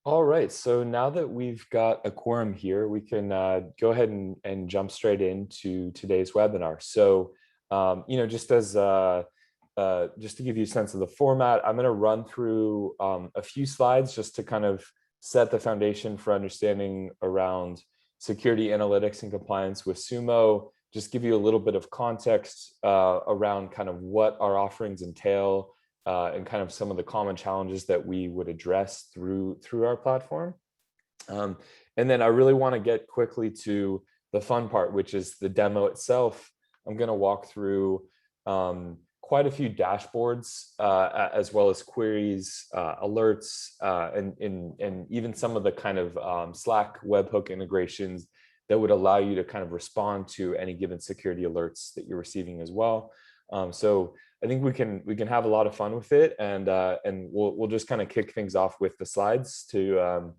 All right, so now that we've got a quorum here, we can go ahead and jump straight into today's webinar. So, just as just to give you a sense of the format, I'm going to run through a few slides just to kind of set the foundation for understanding around security analytics and compliance with Sumo. Just give you a little bit of context around kind of what our offerings entail, and kind of some of the common challenges that we would address through our platform. Um, and then I really want to get quickly to the fun part, which is the demo itself. I'm going to walk through quite a few dashboards, as well as queries, alerts, and even some of the kind of Slack webhook integrations that would allow you to kind of respond to any given security alerts that you're receiving as well. So I think we can have a lot of fun with it, and we'll just kind of kick things off with the slides to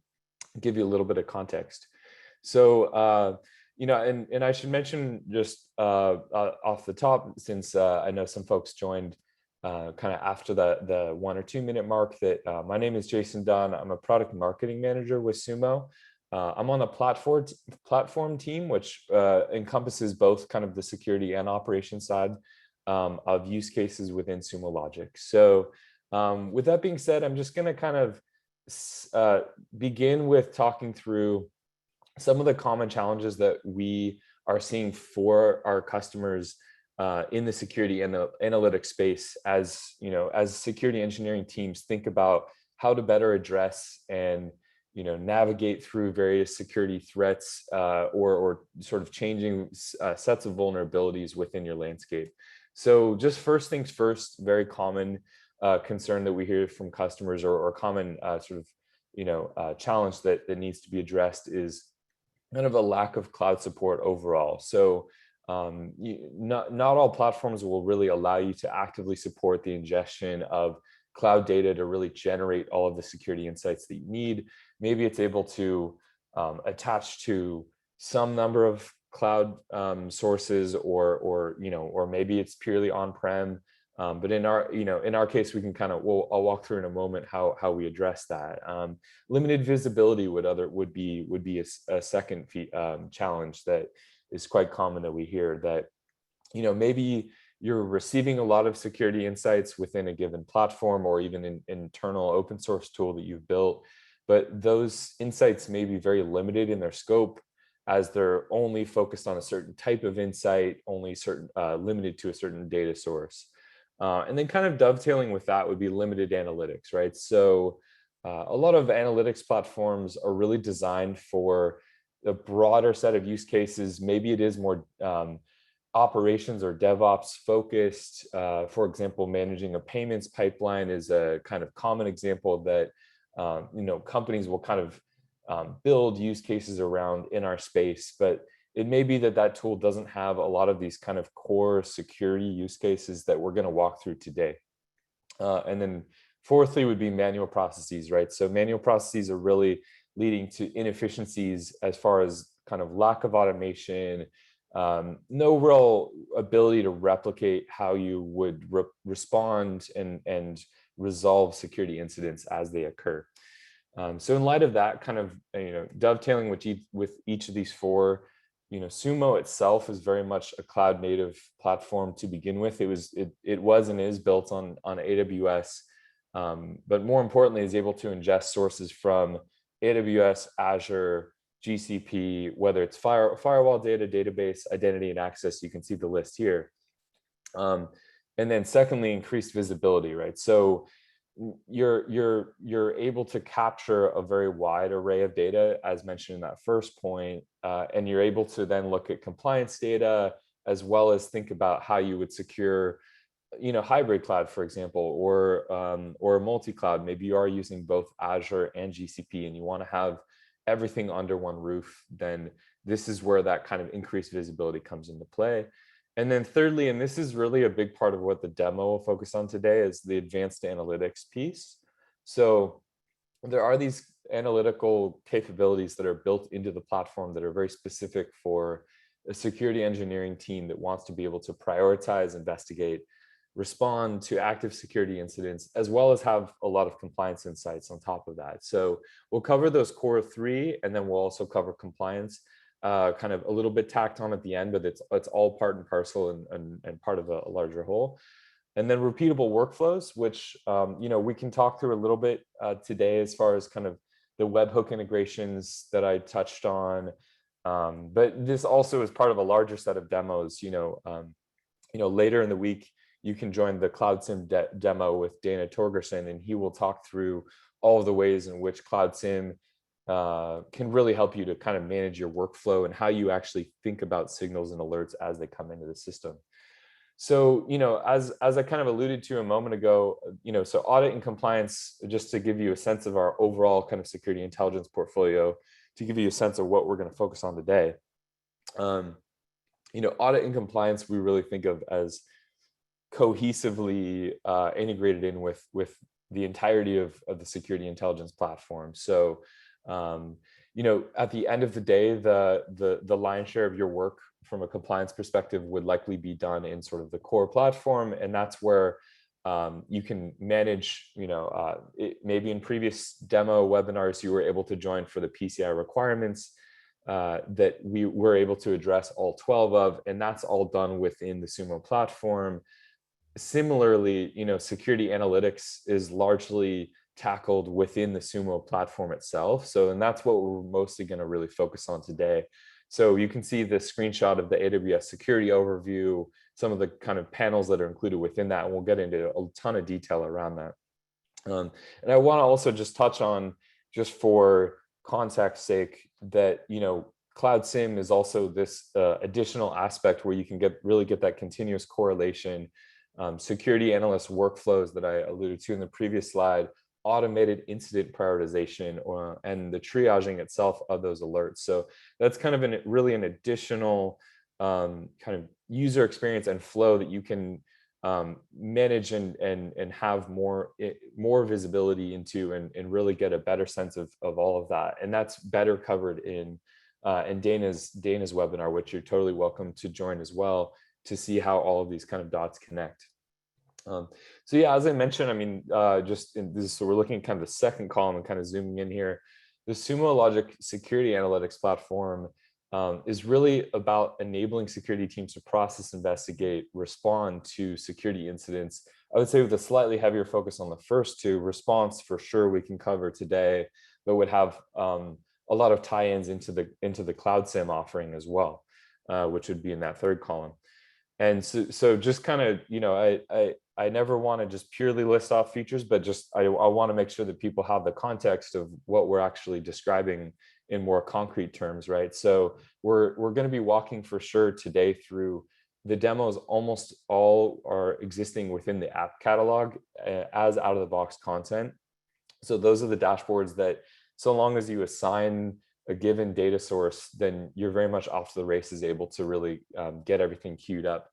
give you a little bit of context. So and I should mention just off the top, since I know some folks joined kind of after the 1 or 2 minute mark, that my name is Jason Dunn. I'm a product marketing manager with Sumo. I'm on the platform team, which encompasses both kind of the security and operations side of use cases within Sumo Logic. So with that being said, I'm just going to kind of begin with talking through some of the common challenges that we are seeing for our customers in the security and the analytics space, as security engineering teams think about how to better address and navigate through various security threats, or sort of changing sets of vulnerabilities within your landscape. So just first things first, very common concern that we hear from customers, or common sort of challenge that needs to be addressed, is kind of a lack of cloud support overall. So not all platforms will really allow you to actively support the ingestion of cloud data to really generate all of the security insights that you need. Maybe it's able to attach to some number of cloud sources, or maybe it's purely on-prem. But in our case, we can kind of, I'll walk through in a moment how we address that. Limited visibility would be a second challenge that is quite common that we hear, that maybe you're receiving a lot of security insights within a given platform, or even an internal open source tool that you've built, but those insights may be very limited in their scope, as they're only focused on a certain type of insight, only certain limited to a certain data source. And then kind of dovetailing with that would be limited analytics, right? So a lot of analytics platforms are really designed for a broader set of use cases. Maybe it is more operations or DevOps focused. For example, managing a payments pipeline is a kind of common example that companies will kind of build use cases around in our space. But it may be that tool doesn't have a lot of these kind of core security use cases that we're going to walk through today. And then fourthly would be manual processes, right? So manual processes are really leading to inefficiencies as far as kind of lack of automation, no real ability to replicate how you would respond and resolve security incidents as they occur. So in light of that, kind of dovetailing with each of these four, Sumo itself is very much a cloud native platform to begin with. It was and is built on AWS, but more importantly, is able to ingest sources from AWS, Azure, GCP, whether it's firewall data, database, identity, and access. You can see the list here. And then secondly, increased visibility, right? So you're able to capture a very wide array of data, as mentioned in that first point, and you're able to then look at compliance data, as well as think about how you would secure hybrid cloud, for example, or multi-cloud. Maybe you are using both Azure and GCP and you want to have everything under one roof. Then this is where that kind of increased visibility comes into play. And then thirdly, and this is really a big part of what the demo will focus on today, is the advanced analytics piece. So there are these analytical capabilities that are built into the platform that are very specific for a security engineering team that wants to be able to prioritize, investigate, respond to active security incidents, as well as have a lot of compliance insights on top of that. So we'll cover those core three, and then we'll also cover compliance, kind of a little bit tacked on at the end, but it's all part and parcel and part of a larger whole. And then repeatable workflows, which we can talk through a little bit today as far as kind of the webhook integrations that I touched on. But this also is part of a larger set of demos. Later in the week, you can join the Cloud SIM demo with Dana Torgerson, and he will talk through all of the ways in which Cloud SIM can really help you to kind of manage your workflow and how you actually think about signals and alerts as they come into the system. So, as I kind of alluded to a moment ago, so audit and compliance, just to give you a sense of our overall kind of security intelligence portfolio, to give you a sense of what we're going to focus on today. Audit and compliance, we really think of as cohesively integrated in with the entirety of the security intelligence platform. So, at the end of the day, the lion's share of your work from a compliance perspective would likely be done in sort of the core platform, and that's where you can manage. Maybe in previous demo webinars you were able to join for the PCI requirements that we were able to address all 12 of, and that's all done within the Sumo platform. Similarly, security analytics is largely tackled within the Sumo platform itself. So, and that's what we're mostly going to really focus on today. So you can see the screenshot of the AWS security overview, some of the kind of panels that are included within that, and we'll get into a ton of detail around that. And I want to also just touch on, just for context sake, that Cloud SIM is also this additional aspect where you can really get that continuous correlation, security analyst workflows that I alluded to in the previous slide, automated incident prioritization, and the triaging itself of those alerts. So that's kind of really an additional kind of user experience and flow that you can manage and have more visibility into, and really get a better sense of all of that. And that's better covered in Dana's webinar, which you're totally welcome to join as well, to see how all of these kind of dots connect. So yeah, as I mentioned, so we're looking at kind of the second column and kind of zooming in here. The Sumo Logic security analytics platform is really about enabling security teams to process, investigate, respond to security incidents. I would say with a slightly heavier focus on the first two. Response, for sure, we can cover today, but would have a lot of tie-ins into the Cloud SIM offering as well, which would be in that third column. And so just kind of, I never want to just purely list off features, but just I want to make sure that people have the context of what we're actually describing in more concrete terms, right? So we're going to be walking for sure today through the demos. Almost all are existing within the app catalog as out-of-the-box content. So those are the dashboards that, so long as you assign a given data source, then you're very much off to the races, able to really get everything queued up.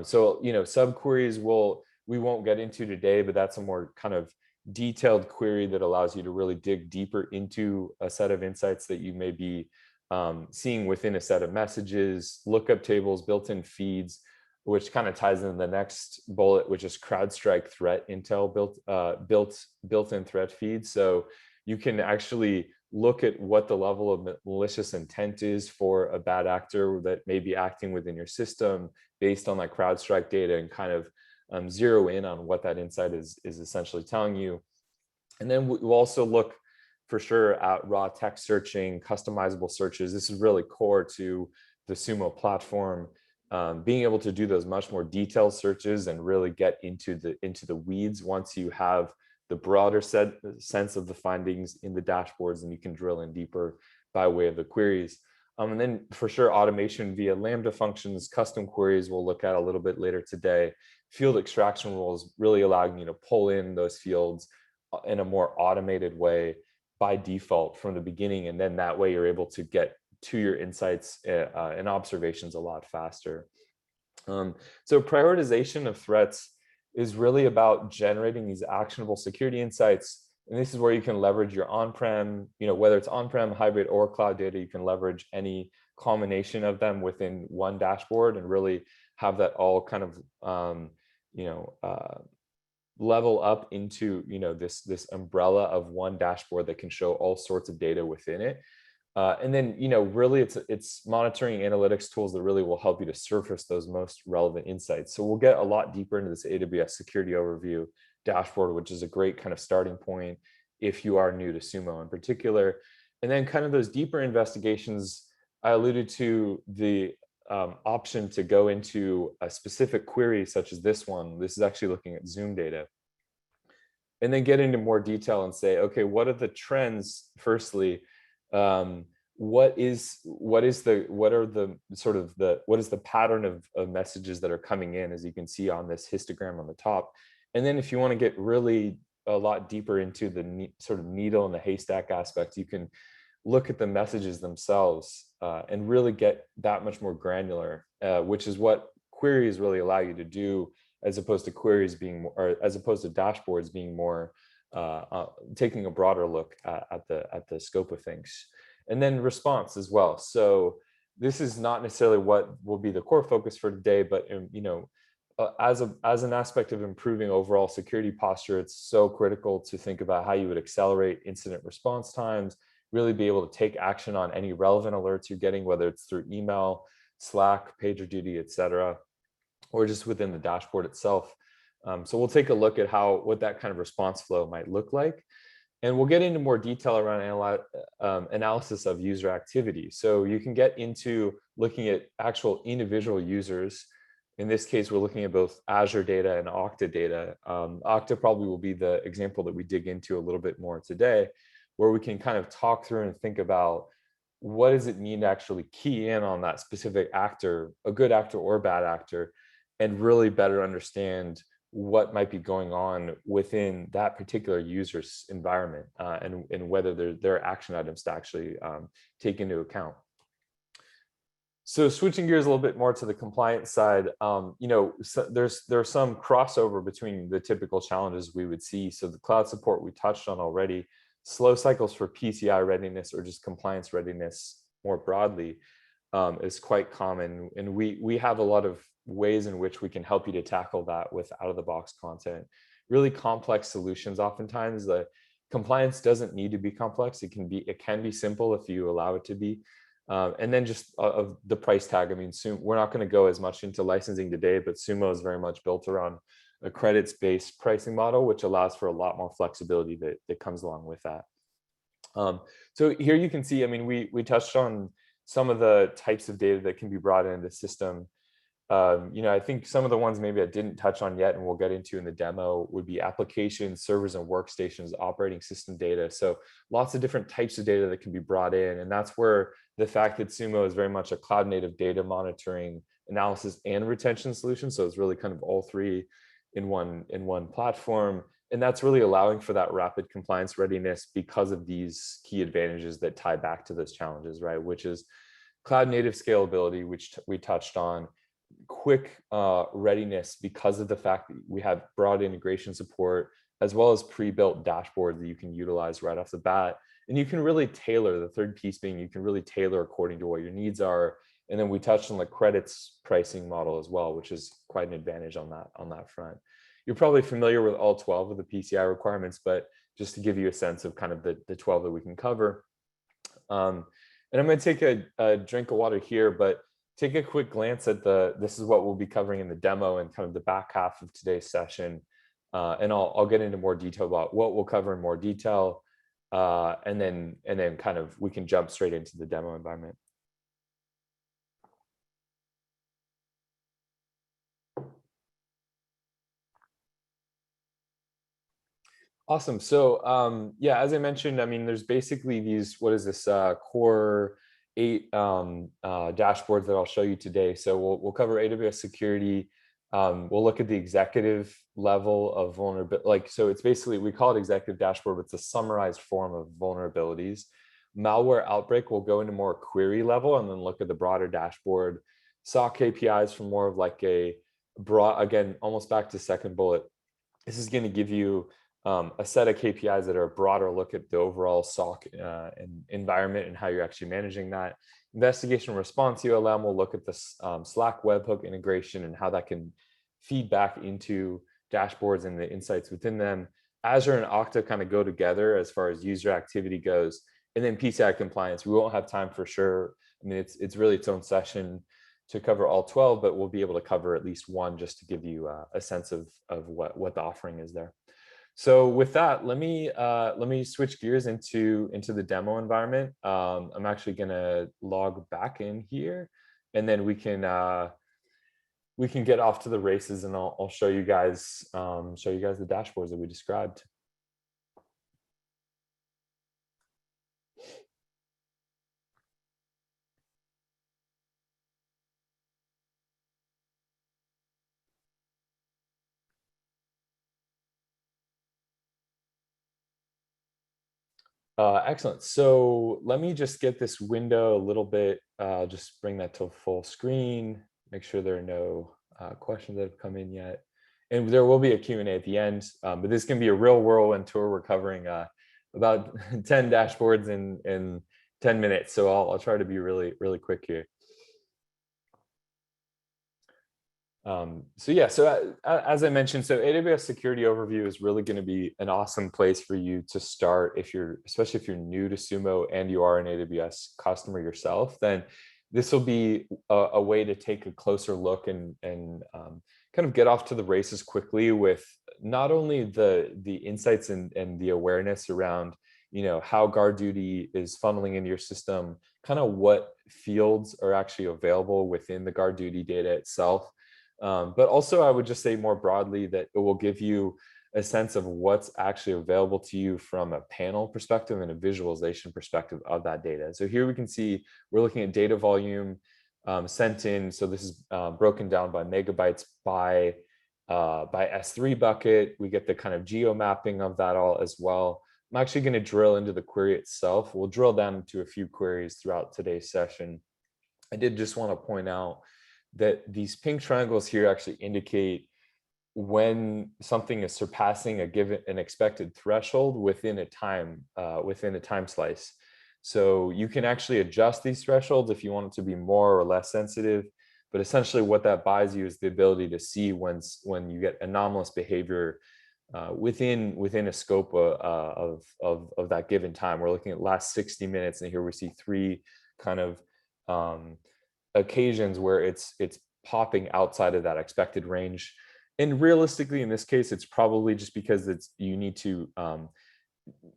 So subqueries we won't get into today, but that's a more kind of detailed query that allows you to really dig deeper into a set of insights that you may be seeing within a set of messages, lookup tables, built-in feeds, which kind of ties into the next bullet, which is CrowdStrike threat intel built-in threat feeds. So you can actually look at what the level of malicious intent is for a bad actor that may be acting within your system based on that CrowdStrike data, and kind of zero in on what that insight is essentially telling you. And then we'll also look for sure at raw text searching, customizable searches. This is really core to the Sumo platform, being able to do those much more detailed searches and really get into the weeds once you have the broader sense of the findings in the dashboards, and you can drill in deeper by way of the queries. And then for sure, automation via Lambda functions, custom queries we'll look at a little bit later today. Field extraction rules really allowing you to pull in those fields in a more automated way by default from the beginning. And then that way you're able to get to your insights and observations a lot faster. So prioritization of threats is really about generating these actionable security insights. And this is where you can leverage your on-prem, whether it's on-prem, hybrid, or cloud data. You can leverage any combination of them within one dashboard and really have that all kind of level up into, this umbrella of one dashboard that can show all sorts of data within it. And then, really it's monitoring analytics tools that really will help you to surface those most relevant insights. So we'll get a lot deeper into this AWS security overview dashboard, which is a great kind of starting point if you are new to Sumo in particular. And then kind of those deeper investigations, I alluded to the option to go into a specific query such as this one. This is actually looking at Zoom data. And then get into more detail and say, okay, what are the trends? Firstly, what is the pattern of messages that are coming in, as you can see on this histogram on the top. And then if you want to get really a lot deeper into the sort of needle in the haystack aspect, you can look at the messages themselves and really get that much more granular, which is what queries really allow you to do, as opposed to dashboards being more taking a broader look at the scope of things. And then response as well. So this is not necessarily what will be the core focus for today, but as an aspect of improving overall security posture, it's so critical to think about how you would accelerate incident response times, really be able to take action on any relevant alerts you're getting, whether it's through email, Slack, PagerDuty, etc., or just within the dashboard itself. So we'll take a look at what that kind of response flow might look like. And we'll get into more detail around analysis of user activity. So you can get into looking at actual individual users. In this case, we're looking at both Azure data and Okta data. Okta probably will be the example that we dig into a little bit more today, where we can kind of talk through and think about what does it mean to actually key in on that specific actor, a good actor or bad actor, and really better understand what might be going on within that particular user's environment, and whether there are action items to actually take into account. So switching gears a little bit more to the compliance side, there's some crossover between the typical challenges we would see. So the cloud support we touched on already, slow cycles for PCI readiness or just compliance readiness more broadly is quite common. And we have a lot of ways in which we can help you to tackle that with out-of-the-box content. Really complex solutions. Oftentimes, the compliance doesn't need to be complex. It can be simple if you allow it to be. And then just of the price tag. I mean, we're not going to go as much into licensing today, but Sumo is very much built around a credits-based pricing model, which allows for a lot more flexibility that comes along with that. So here you can see, I mean, we touched on some of the types of data that can be brought into the system. I think some of the ones maybe I didn't touch on yet and we'll get into in the demo would be applications, servers, and workstations, operating system data. So lots of different types of data that can be brought in. And that's where the fact that Sumo is very much a cloud native data monitoring, analysis, and retention solution. So it's really kind of all three in one platform. And that's really allowing for that rapid compliance readiness because of these key advantages that tie back to those challenges, right? Which is cloud native scalability, which we touched on, quick readiness because of the fact that we have broad integration support, as well as pre-built dashboards that you can utilize right off the bat. And you can really tailor, the third piece being you can really tailor according to what your needs are. And then we touched on the credits pricing model as well, which is quite an advantage on that front. You're probably familiar with all 12 of the PCI requirements, but just to give you a sense of kind of the 12 that we can cover. And I'm going to take a drink of water here, but take a quick glance at this is what we'll be covering in the demo and kind of the back half of today's session. And I'll get into more detail about what we'll cover in more detail. And then kind of we can jump straight into the demo environment. Awesome. So yeah, as I mentioned, I mean, there's basically these, what is this, core 8 dashboards that I'll show you today. So we'll cover AWS security. We'll look at the executive level of vulnerability. So it's basically, we call it executive dashboard, but it's a summarized form of vulnerabilities. Malware outbreak will go into more query level and then look at the broader dashboard. SOC KPIs for more of like a broad, again, almost back to second bullet. This is going to give you a set of KPIs that are a broader look at the overall SOC environment and how you're actually managing that. Investigation response ULM will look at the Slack webhook integration and how that can feed back into dashboards and the insights within them. Azure and Okta kind of go together as far as user activity goes. And then PCI compliance, we won't have time for sure. I mean, it's really its own session to cover all 12, but we'll be able to cover at least one just to give you a sense of what the offering is there. So with that, let me switch gears into the demo environment. I'm actually going to log back in here, and then we can get off to the races, and I'll show you guys the dashboards that we described. Excellent. So let me just get this window a little bit, just bring that to full screen, make sure there are no questions that have come in yet. And there will be a Q&A at the end, but this can be a real whirlwind tour. We're covering about 10 dashboards in 10 minutes. So I'll try to be really, really quick here. So yeah, so as I mentioned, so AWS Security Overview is really going to be an awesome place for you to start especially if you're new to Sumo and you are an AWS customer yourself. Then this will be a way to take a closer look and kind of get off to the races quickly with not only the insights and the awareness around how guard duty is funneling into your system, kind of what fields are actually available within the guard duty data itself. But also, I would just say more broadly that it will give you a sense of what's actually available to you from a panel perspective and a visualization perspective of that data. So here we can see we're looking at data volume sent in. So this is broken down by megabytes by S3 bucket. We get the kind of geo mapping of that all as well. I'm actually going to drill into the query itself. We'll drill down into a few queries throughout today's session. I did just want to point out that these pink triangles here actually indicate when something is surpassing an expected threshold within a time slice. So you can actually adjust these thresholds if you want it to be more or less sensitive. But essentially, what that buys you is the ability to see when you get anomalous behavior within a scope of that given time. We're looking at last 60 minutes, and here we see three kind of occasions where it's popping outside of that expected range. And realistically, in this case, it's probably just because you need to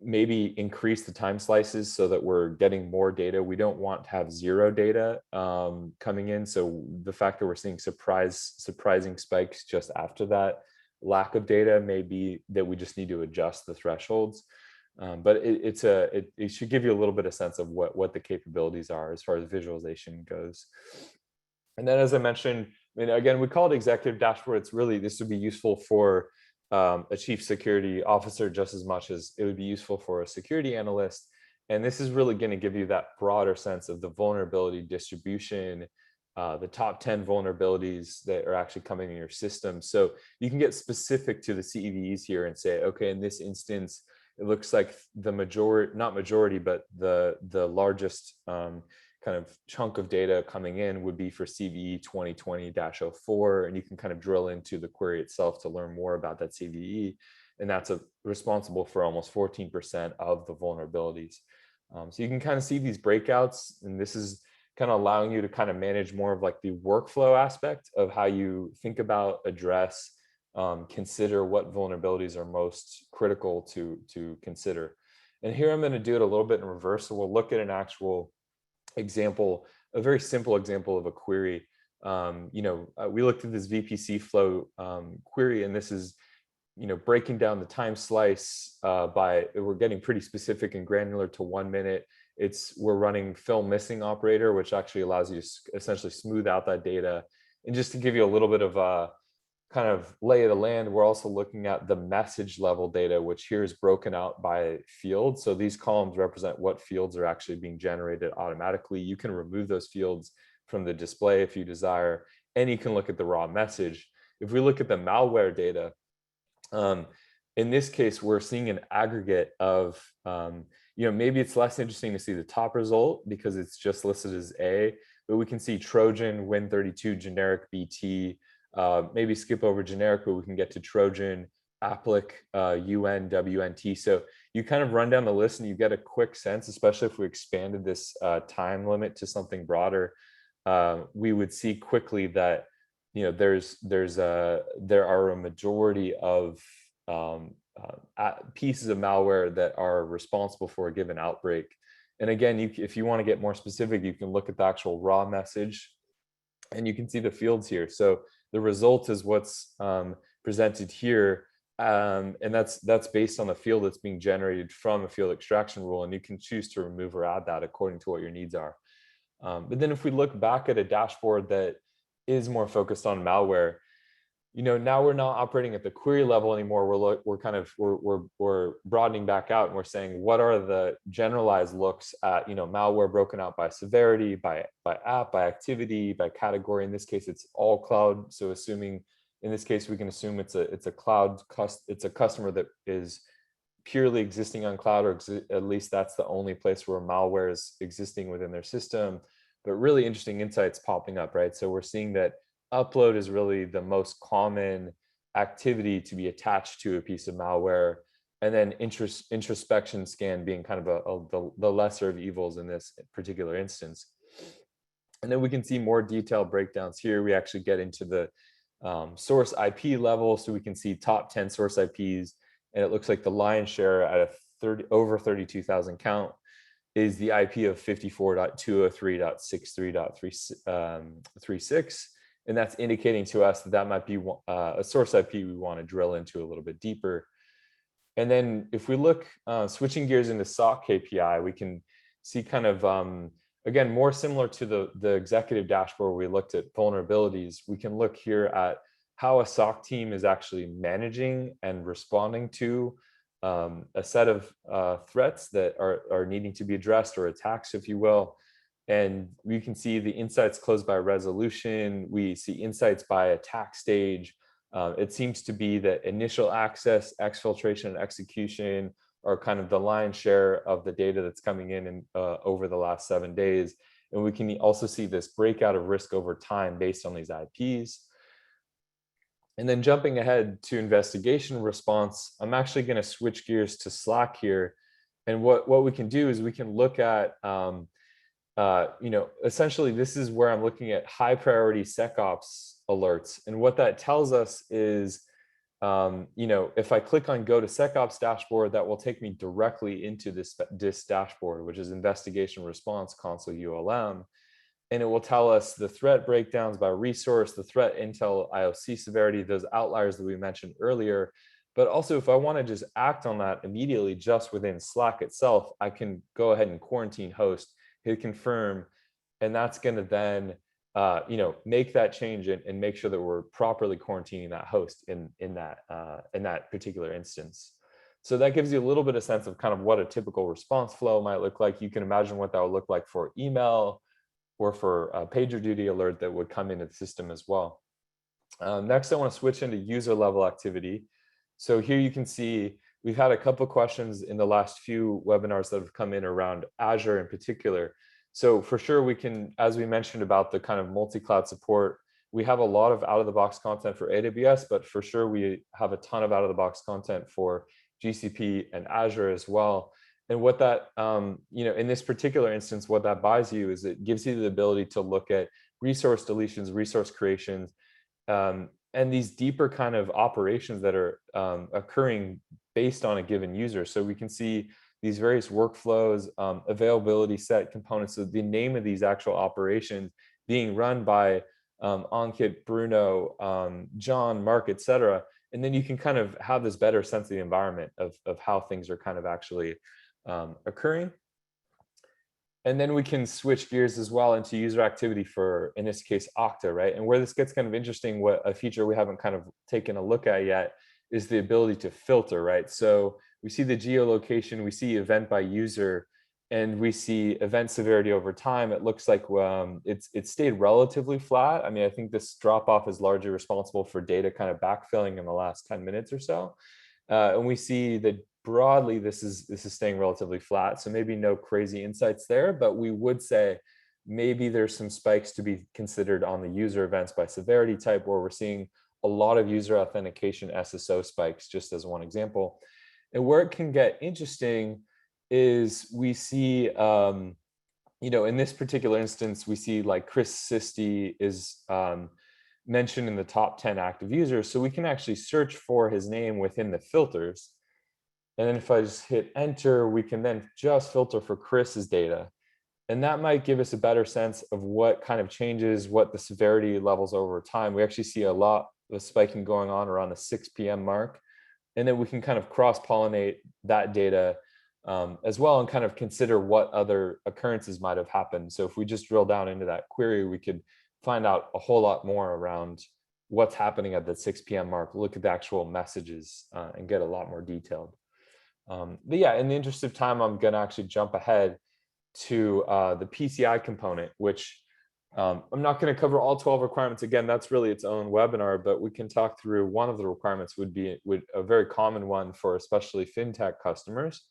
maybe increase the time slices so that we're getting more data. We don't want to have zero data coming in. So the fact that we're seeing surprising spikes just after that lack of data may be that we just need to adjust the thresholds. But it should give you a little bit of sense of what the capabilities are as far as visualization goes. And then, as I mentioned, I mean, again, we call it executive dashboard. This would be useful for a chief security officer just as much as it would be useful for a security analyst. And this is really going to give you that broader sense of the vulnerability distribution, the top 10 vulnerabilities that are actually coming in your system. So you can get specific to the CVEs here and say, okay, in this instance, it looks like the not majority, but the largest kind of chunk of data coming in would be for CVE 2020-04, and you can kind of drill into the query itself to learn more about that CVE, and that's responsible for almost 14% of the vulnerabilities. So you can kind of see these breakouts, and this is kind of allowing you to kind of manage more of like the workflow aspect of how you think about, address, consider what vulnerabilities are most critical to consider. And here I'm going to do it a little bit in reverse. So we'll look at an actual example, a very simple example of a query. We looked at this VPC flow query, and this is breaking down the time slice we're getting pretty specific and granular to 1 minute. We're running film missing operator, which actually allows you to essentially smooth out that data. And just to give you a little bit of a kind of lay of the land, we're also looking at the message level data, which here is broken out by field. So these columns represent what fields are actually being generated automatically. You can remove those fields from the display if you desire, and you can look at the raw message. If we look at the malware data, in this case, we're seeing an aggregate of, maybe it's less interesting to see the top result because it's just listed as A, but we can see Trojan, Win32, generic BT, Maybe skip over generic, but we can get to Trojan, applic, UN, WNT. So you kind of run down the list and you get a quick sense, especially if we expanded this time limit to something broader. We would see quickly that there are a majority of pieces of malware that are responsible for a given outbreak. And again, if you want to get more specific, you can look at the actual raw message and you can see the fields here. So the result is what's presented here. And that's based on the field that's being generated from a field extraction rule. And you can choose to remove or add that according to what your needs are. But then if we look back at a dashboard that is more focused on malware, now we're not operating at the query level anymore. We're broadening back out, and we're saying, what are the generalized looks at malware broken out by severity, by app, by activity, by category. In this case, it's all cloud. So assuming in this case we can assume it's a customer that is purely existing on cloud, or at least that's the only place where malware is existing within their system. But really interesting insights popping up, right? So we're seeing that upload is really the most common activity to be attached to a piece of malware, and then introspection scan being kind of the lesser of evils in this particular instance. And then we can see more detailed breakdowns here. We actually get into the source IP level, so we can see top 10 source IPs, and it looks like the lion's share at a over 32,000 count is the IP of 54.203.63.36. And that's indicating to us that might be a source IP we want to drill into a little bit deeper. And then if we look, switching gears into SOC KPI, we can see kind of, again, more similar to the executive dashboard where we looked at vulnerabilities. We can look here at how a SOC team is actually managing and responding to a set of threats that are needing to be addressed, or attacks, if you will. And we can see the insights closed by resolution. We see insights by attack stage. It seems to be that initial access, exfiltration, and execution are kind of the lion's share of the data that's coming in over the last 7 days. And we can also see this breakout of risk over time based on these IPs. And then jumping ahead to investigation response, I'm actually going to switch gears to Slack here. And what we can do is we can look at, essentially this is where I'm looking at high priority SecOps alerts. And what that tells us is, if I click on go to SecOps dashboard, that will take me directly into this dashboard, which is investigation response console ULM. And it will tell us the threat breakdowns by resource, the threat intel, IOC severity, those outliers that we mentioned earlier. But also, if I want to just act on that immediately just within Slack itself, I can go ahead and quarantine host, hit confirm, and that's going to then make that change and make sure that we're properly quarantining that host in that particular instance. So that gives you a little bit of sense of kind of what a typical response flow might look like. You can imagine what that would look like for email, or for a PagerDuty alert that would come into the system as well. Next, I want to switch into user level activity. So here you can see we've had a couple of questions in the last few webinars that have come in around Azure in particular. So for sure, we can, as we mentioned about the kind of multi-cloud support, we have a lot of out-of-the-box content for AWS, but for sure we have a ton of out-of-the-box content for GCP and Azure as well. And what that, in this particular instance, what that buys you is it gives you the ability to look at resource deletions, resource creations, and these deeper kind of operations that are occurring based on a given user. So we can see these various workflows, availability set components, so the name of these actual operations being run by Ankit, Bruno, John, Mark, et cetera. And then you can kind of have this better sense of the environment of how things are kind of actually occurring. And then we can switch gears as well into user activity for, in this case, Okta, right? And where this gets kind of interesting, what a feature we haven't kind of taken a look at yet is the ability to filter, right? So we see the geolocation, we see event by user, and we see event severity over time. It looks like it's stayed relatively flat. I mean, I think this drop off is largely responsible for data kind of backfilling in the last 10 minutes or so. And we see that broadly, this is staying relatively flat. So maybe no crazy insights there, but we would say maybe there's some spikes to be considered on the user events by severity type, where we're seeing a lot of user authentication SSO spikes, just as one example. And where it can get interesting is we see, in this particular instance, we see like Chris Sisti is mentioned in the top 10 active users. So we can actually search for his name within the filters. And then if I just hit enter, we can then just filter for Chris's data. And that might give us a better sense of what kind of changes, what the severity levels over time. We actually see a lot of spiking going on around the 6 p.m. mark. And then we can kind of cross-pollinate that data as well and kind of consider what other occurrences might have happened. So if we just drill down into that query, we could find out a whole lot more around what's happening at the 6 p.m. mark, look at the actual messages and get a lot more detailed. But yeah, in the interest of time, I'm going to actually jump ahead to the PCI component, which I'm not going to cover all 12 requirements. Again, that's really its own webinar, but we can talk through one of the requirements would be a very common one for especially fintech customers,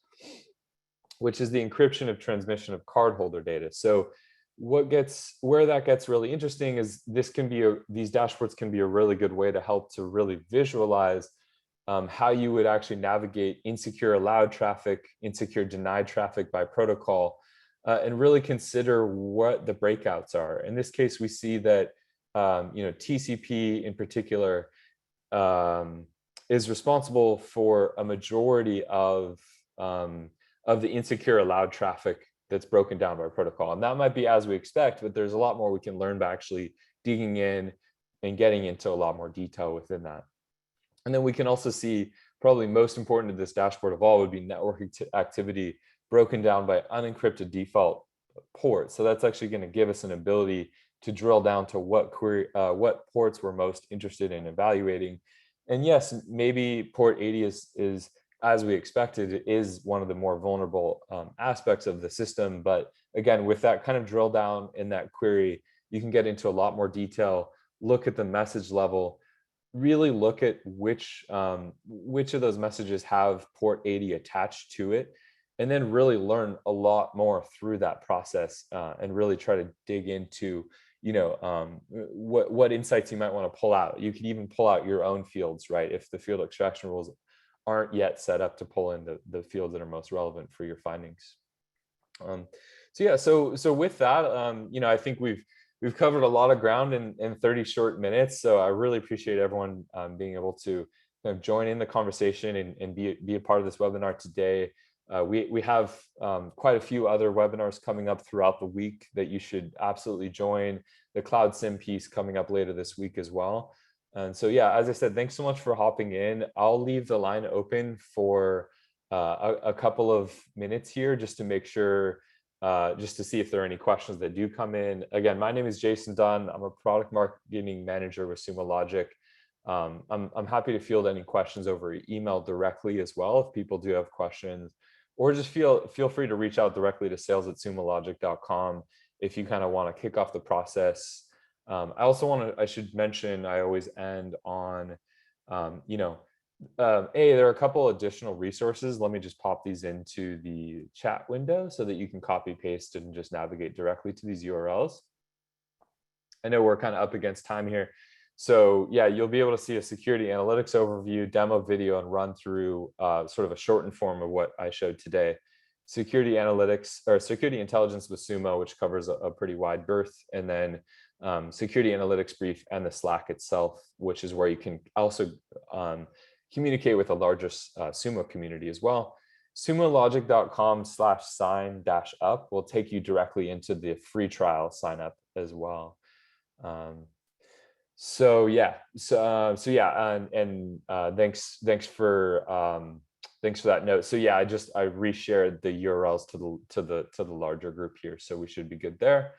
which is the encryption of transmission of cardholder data. So where that gets really interesting is these dashboards can be a really good way to help to really visualize how you would actually navigate insecure allowed traffic, insecure denied traffic by protocol, and really consider what the breakouts are. In this case, we see that TCP in particular is responsible for a majority of the insecure allowed traffic that's broken down by protocol. And that might be as we expect, but there's a lot more we can learn by actually digging in and getting into a lot more detail within that. And then we can also see, probably most important to this dashboard of all would be network activity broken down by unencrypted default ports. So that's actually going to give us an ability to drill down to what ports we're most interested in evaluating. And yes, maybe port 80 is as we expected, is one of the more vulnerable aspects of the system. But again, with that kind of drill down in that query, you can get into a lot more detail, look at the message level, really look at which of those messages have port 80 attached to it, and then really learn a lot more through that process and really try to dig into what insights you might want to pull out. You can even pull out your own fields, right? If the field extraction rules aren't yet set up to pull in the fields that are most relevant for your findings. So with that, I think we've covered a lot of ground in 30 short minutes. So I really appreciate everyone being able to kind of join in the conversation and be a part of this webinar today. We have quite a few other webinars coming up throughout the week that you should absolutely join. The Cloud SIM piece coming up later this week as well. And so, yeah, as I said, thanks so much for hopping in. I'll leave the line open for a couple of minutes here just to make sure, just to see if there are any questions that do come in. Again, my name is Jason Dunn. I'm a product marketing manager with Sumo Logic. I'm happy to field any questions over email directly as well if people do have questions, or just feel free to reach out directly to sales@sumologic.com if you kind of want to kick off the process. I should mention, I always end on, there are a couple additional resources. Let me just pop these into the chat window so that you can copy paste and just navigate directly to these URLs. I know we're kind of up against time here. So yeah, you'll be able to see a security analytics overview, demo video, and run through sort of a shortened form of what I showed today. Security analytics or security intelligence with Sumo, which covers a pretty wide berth, and then security analytics brief and the Slack itself, which is where you can also communicate with a larger Sumo community as well. Sumologic.com/sign-up will take you directly into the free trial sign up as well. Thanks for that note. So yeah, I reshared the URLs to the larger group here, so we should be good there.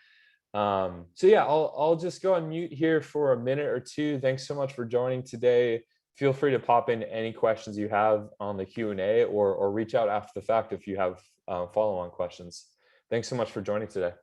So yeah, I'll just go on mute here for a minute or two. Thanks so much for joining today. Feel free to pop in any questions you have on the Q&A or reach out after the fact if you have follow-on questions. Thanks so much for joining today.